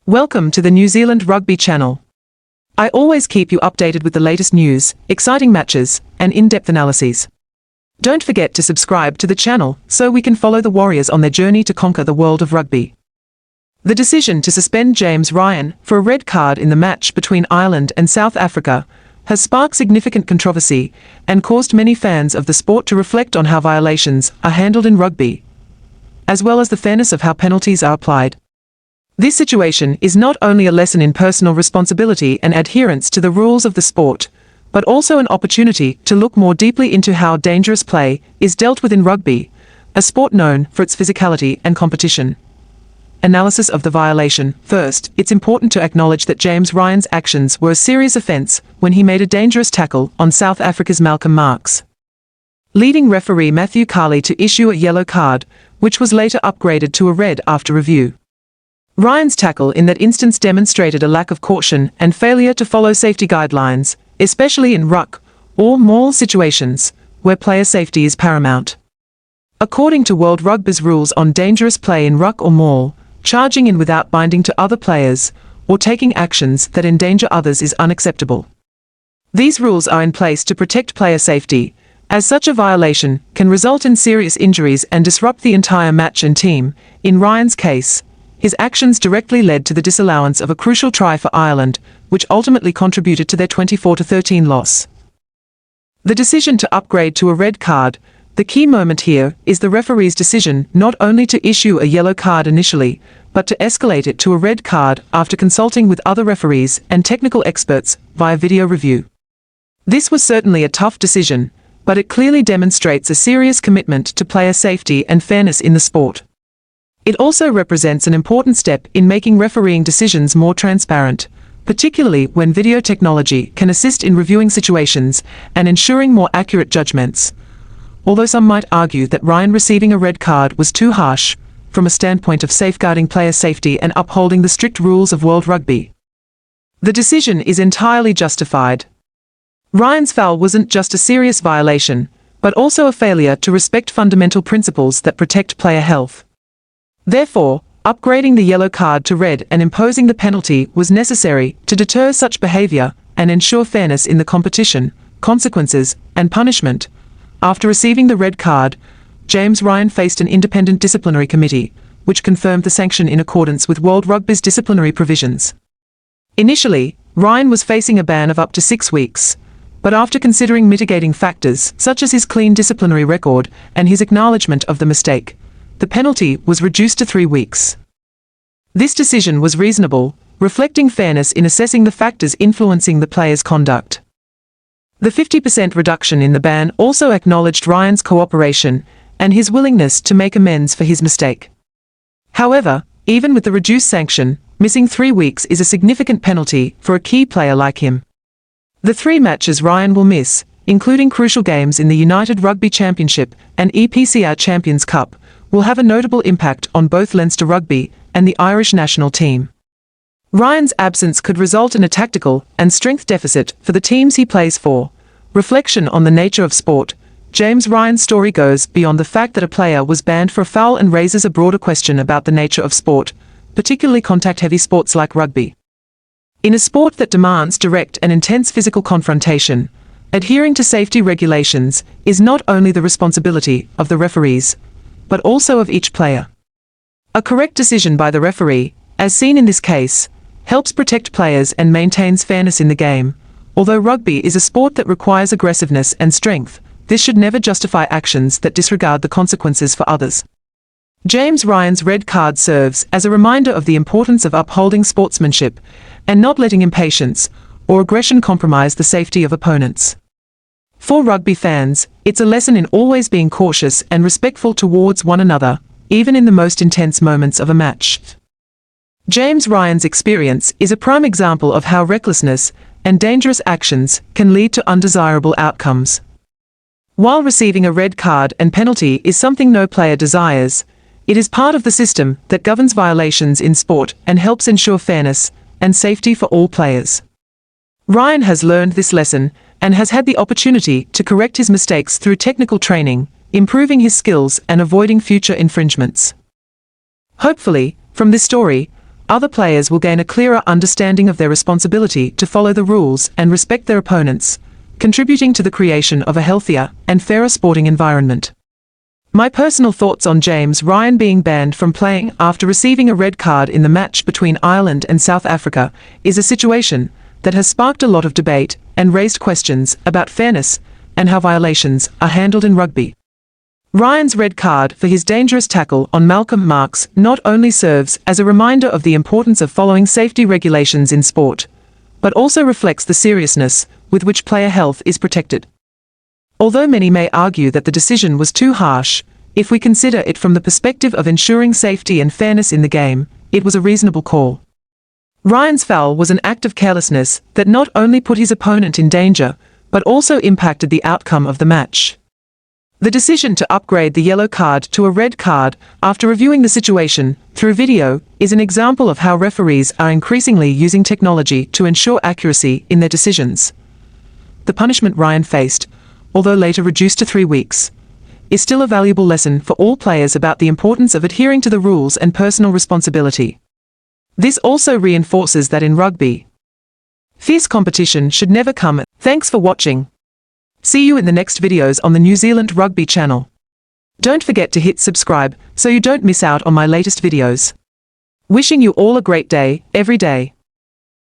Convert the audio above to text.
Welcome to the New Zealand Rugby channel. I always keep you updated with the latest news, exciting matches, and in-depth analyses. Don't forget to subscribe to the channel so we can follow the Warriors on their journey to conquer the world of rugby. The decision to suspend James Ryan for a red card in the match between Ireland and South Africa has sparked significant controversy and caused many fans of the sport to reflect on how violations are handled in rugby, as well as the fairness of how penalties are applied. This situation is not only a lesson in personal responsibility and adherence to the rules of the sport, but also an opportunity to look more deeply into how dangerous play is dealt with in rugby, a sport known for its physicality and competition. Analysis of the violation. First, it's important to acknowledge that James Ryan's actions were a serious offence when he made a dangerous tackle on South Africa's Marx, leading referee Matthew Carley to issue a yellow card, which was later upgraded to a red after review. Ryan's tackle in that instance demonstrated a lack of caution and failure to follow safety guidelines, especially in ruck or maul situations, where player safety is paramount. According to World Rugby's rules on dangerous play in ruck or maul, charging in without binding to other players or taking actions that endanger others is unacceptable. These rules are in place to protect player safety, as such a violation can result in serious injuries and disrupt the entire match and team. In Ryan's case, his actions directly led to the disallowance of a crucial try for Ireland, which ultimately contributed to their 24-13 loss. The decision to upgrade to a red card. The key moment here is the referee's decision not only to issue a yellow card initially, but to escalate it to a red card after consulting with other referees and technical experts via video review. This was certainly a tough decision, but it clearly demonstrates a serious commitment to player safety and fairness in the sport. It also represents an important step in making refereeing decisions more transparent, particularly when video technology can assist in reviewing situations and ensuring more accurate judgments. Although some might argue that Ryan receiving a red card was too harsh, from a standpoint of safeguarding player safety and upholding the strict rules of World Rugby, the decision is entirely justified. Ryan's foul wasn't just a serious violation, but also a failure to respect fundamental principles that protect player health. Therefore, upgrading the yellow card to red and imposing the penalty was necessary to deter such behavior and ensure fairness in the competition, consequences, and punishment. After receiving the red card, James Ryan faced an independent disciplinary committee, which confirmed the sanction in accordance with World Rugby's disciplinary provisions. Initially, Ryan was facing a ban of up to 6 weeks, but after considering mitigating factors such as his clean disciplinary record and his acknowledgement of the mistake, the penalty was reduced to 3 weeks. This decision was reasonable, reflecting fairness in assessing the factors influencing the player's conduct. The 50% reduction in the ban also acknowledged Ryan's cooperation and his willingness to make amends for his mistake. However, even with the reduced sanction, missing 3 weeks is a significant penalty for a key player like him. The 3 matches Ryan will miss, including crucial games in the United Rugby Championship and EPCR Champions Cup, will have a notable impact on both Leinster Rugby and the Irish national team. Ryan's absence could result in a tactical and strength deficit for the teams he plays for. Reflection on the nature of sport. James Ryan's story goes beyond the fact that a player was banned for a foul and raises a broader question about the nature of sport, particularly contact-heavy sports like rugby. In a sport that demands direct and intense physical confrontation, adhering to safety regulations is not only the responsibility of the referees, but also of each player. A correct decision by the referee, as seen in this case, helps protect players and maintains fairness in the game. Although rugby is a sport that requires aggressiveness and strength, this should never justify actions that disregard the consequences for others. James Ryan's red card serves as a reminder of the importance of upholding sportsmanship and not letting impatience or aggression compromise the safety of opponents. For rugby fans, it's a lesson in always being cautious and respectful towards one another, even in the most intense moments of a match. James Ryan's experience is a prime example of how recklessness and dangerous actions can lead to undesirable outcomes. While receiving a red card and penalty is something no player desires, it is part of the system that governs violations in sport and helps ensure fairness and safety for all players. Ryan has learned this lesson and has had the opportunity to correct his mistakes through technical training, improving his skills and avoiding future infringements. Hopefully, from this story, other players will gain a clearer understanding of their responsibility to follow the rules and respect their opponents, contributing to the creation of a healthier and fairer sporting environment. My personal thoughts on James Ryan being banned from playing after receiving a red card in the match between Ireland and South Africa is a situation that has sparked a lot of debate and raised questions about fairness and how violations are handled in rugby. Ryan's red card for his dangerous tackle on Malcolm Marx not only serves as a reminder of the importance of following safety regulations in sport, but also reflects the seriousness with which player health is protected. Although many may argue that the decision was too harsh, if we consider it from the perspective of ensuring safety and fairness in the game, it was a reasonable call. Ryan's foul was an act of carelessness that not only put his opponent in danger, but also impacted the outcome of the match. The decision to upgrade the yellow card to a red card after reviewing the situation through video is an example of how referees are increasingly using technology to ensure accuracy in their decisions. The punishment Ryan faced, although later reduced to 3 weeks, is still a valuable lesson for all players about the importance of adhering to the rules and personal responsibility. This also reinforces that in rugby, fierce competition should never come. Thanks for watching. See you in the next videos on the New Zealand Rugby channel. Don't forget to hit subscribe so you don't miss out on my latest videos. Wishing you all a great day, every day.